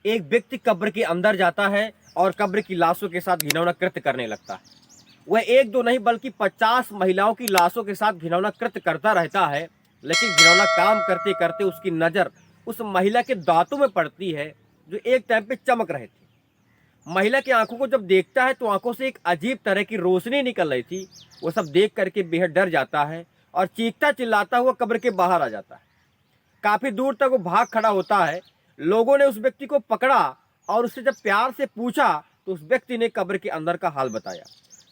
एक व्यक्ति कब्र के अंदर जाता है और कब्र की लाशों के साथ घिनौना कृत्य करने लगता है। वह एक दो नहीं बल्कि 50 महिलाओं की लाशों के साथ घिनौना कृत्य करता रहता है। लेकिन घिनौना काम करते करते उसकी नज़र उस महिला के दांतों में पड़ती है जो एक टाइम पे चमक रहे थे। महिला की आंखों को जब देखता है तो आंखों से एक अजीब तरह की रोशनी निकल रही थी। वो सब देख करके बेहद डर जाता है और चीखता चिल्लाता हुआ कब्र के बाहर आ जाता है। काफी दूर तक वो भाग खड़ा होता है। लोगों ने उस व्यक्ति को पकड़ा और उससे जब प्यार से पूछा तो उस व्यक्ति ने कब्र के अंदर का हाल बताया।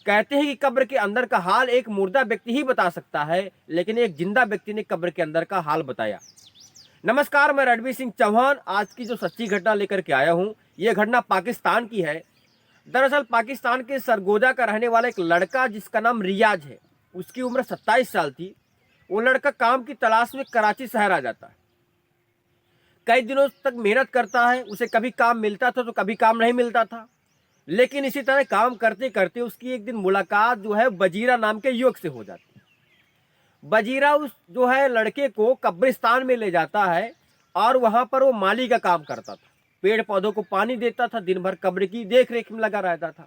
कहते हैं कि कब्र के अंदर का हाल एक मुर्दा व्यक्ति ही बता सकता है, लेकिन एक जिंदा व्यक्ति ने कब्र के अंदर का हाल बताया। नमस्कार, मैं रणवीर सिंह चौहान आज की जो सच्ची घटना लेकर के आया हूँ। यह घटना पाकिस्तान की है। दरअसल पाकिस्तान के सरगोजा का रहने वाला एक लड़का जिसका नाम रियाज है, उसकी उम्र 27 साल थी। वो लड़का काम की तलाश में कराची शहर आ जाता है। कई दिनों तक मेहनत करता है। उसे कभी काम मिलता था तो कभी काम नहीं मिलता था। लेकिन इसी तरह काम करते करते उसकी एक दिन मुलाकात जो है बजीरा नाम के युवक से हो जाती है। बजीरा उस जो है लड़के को कब्रिस्तान में ले जाता है और वहां पर वो माली का काम करता था। पेड़ पौधों को पानी देता था, दिन भर कब्र की देख रेख में लगा रहता था।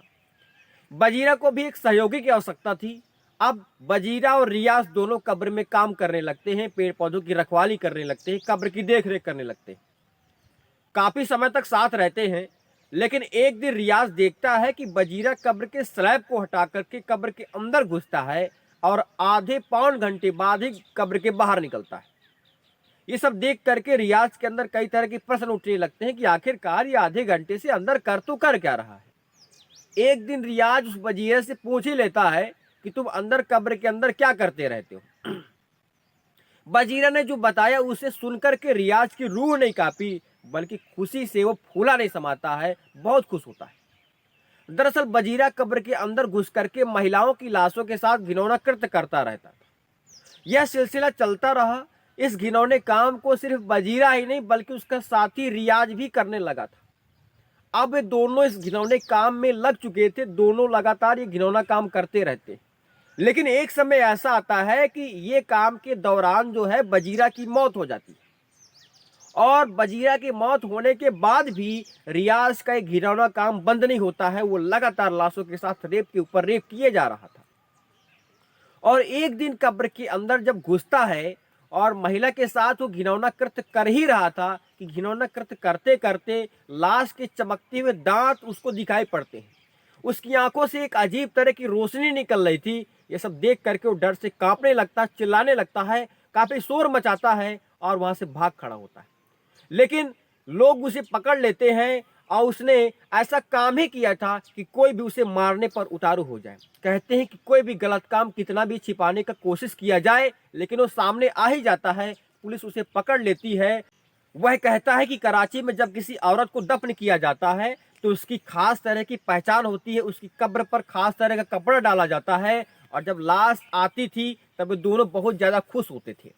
बजीरा को भी एक सहयोगी की आवश्यकता थी। अब बजीरा और रियाज दोनों कब्र में काम करने लगते हैं, पेड़ पौधों की रखवाली करने लगते हैं, कब्र की देख रेख करने लगते हैं। काफी समय तक साथ रहते हैं। लेकिन एक दिन रियाज देखता है कि बजीरा कब्र के स्लैब को हटा करके कब्र के अंदर घुसता है और आधे पौन घंटे बाद ही कब्र के बाहर निकलता है। ये सब देख करके रियाज के अंदर कई तरह के प्रश्न उठने लगते हैं कि आखिरकार ये आधे घंटे से अंदर कर क्या रहा है। एक दिन रियाज उस बजीरे से पूछ ही लेता है कि तुम अंदर कब्र के अंदर क्या करते रहते हो। बजीरा ने जो बताया उसे सुनकर के रियाज की रूह नहीं कांपी, बल्कि खुशी से वो फूला नहीं समाता है, बहुत खुश होता है। दरअसल बजीरा कब्र के अंदर घुस करके महिलाओं की लाशों के साथ घिनौना कृत्य करता रहता था। यह सिलसिला चलता रहा। इस घिनौने काम को सिर्फ बजीरा ही नहीं बल्कि उसका साथी रियाज भी करने लगा था। अब ये दोनों इस घिनौने काम में लग चुके थे। दोनों लगातार ये घिनौना काम करते रहते। लेकिन एक समय ऐसा आता है कि ये काम के दौरान जो है बजीरा की मौत हो जाती है। और बजीरा की मौत होने के बाद भी रियाज का एक घिनौना काम बंद नहीं होता है। वो लगातार लाशों के साथ रेप के ऊपर रेप किए जा रहा था। और एक दिन कब्र के अंदर जब घुसता है और महिला के साथ वो घिनौना कृत्य कर ही रहा था कि घिनौना कृत्य करते करते लाश के चमकते हुए दांत उसको दिखाई पड़ते हैं। उसकी आंखों से एक अजीब तरह की रोशनी निकल रही थी। ये सब देख करके वो डर से कांपने लगता है, चिल्लाने लगता है, काफी शोर मचाता है और वहां से भाग खड़ा होता है। लेकिन लोग उसे पकड़ लेते हैं और उसने ऐसा काम ही किया था कि कोई भी उसे मारने पर उतारू हो जाए। कहते हैं कि कोई भी गलत काम कितना भी छिपाने का कोशिश किया जाए लेकिन वो सामने आ ही जाता है। पुलिस उसे पकड़ लेती है। वह कहता है कि कराची में जब किसी औरत को दफन किया जाता है तो उसकी खास तरह की पहचान होती है। उसकी कब्र पर खास तरह का कपड़ा डाला जाता है और जब लाश आती थी तब दोनों बहुत ज्यादा खुश होते थे।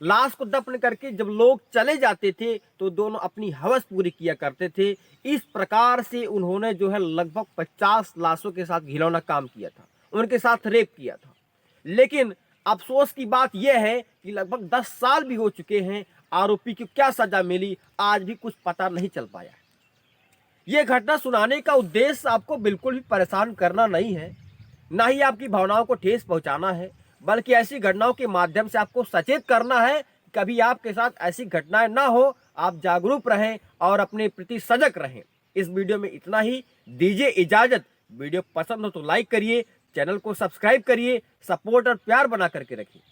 लाश को दफन करके जब लोग चले जाते थे तो दोनों अपनी हवस पूरी किया करते थे। इस प्रकार से उन्होंने जो है लगभग 50 लाशों के साथ घिनौना काम किया था, उनके साथ रेप किया था। लेकिन अफसोस की बात यह है कि लगभग 10 साल भी हो चुके हैं। आरोपी की क्या सजा मिली आज भी कुछ पता नहीं चल पाया। यह घटना सुनाने का उद्देश्य आपको बिल्कुल भी परेशान करना नहीं है, ना ही आपकी भावनाओं को ठेस पहुंचाना है, बल्कि ऐसी घटनाओं के माध्यम से आपको सचेत करना है। कभी आपके साथ ऐसी घटनाएं ना हो, आप जागरूक रहें और अपने प्रति सजग रहें। इस वीडियो में इतना ही, दीजिए इजाजत। वीडियो पसंद हो तो लाइक करिए, चैनल को सब्सक्राइब करिए, सपोर्ट और प्यार बना करके रखिए।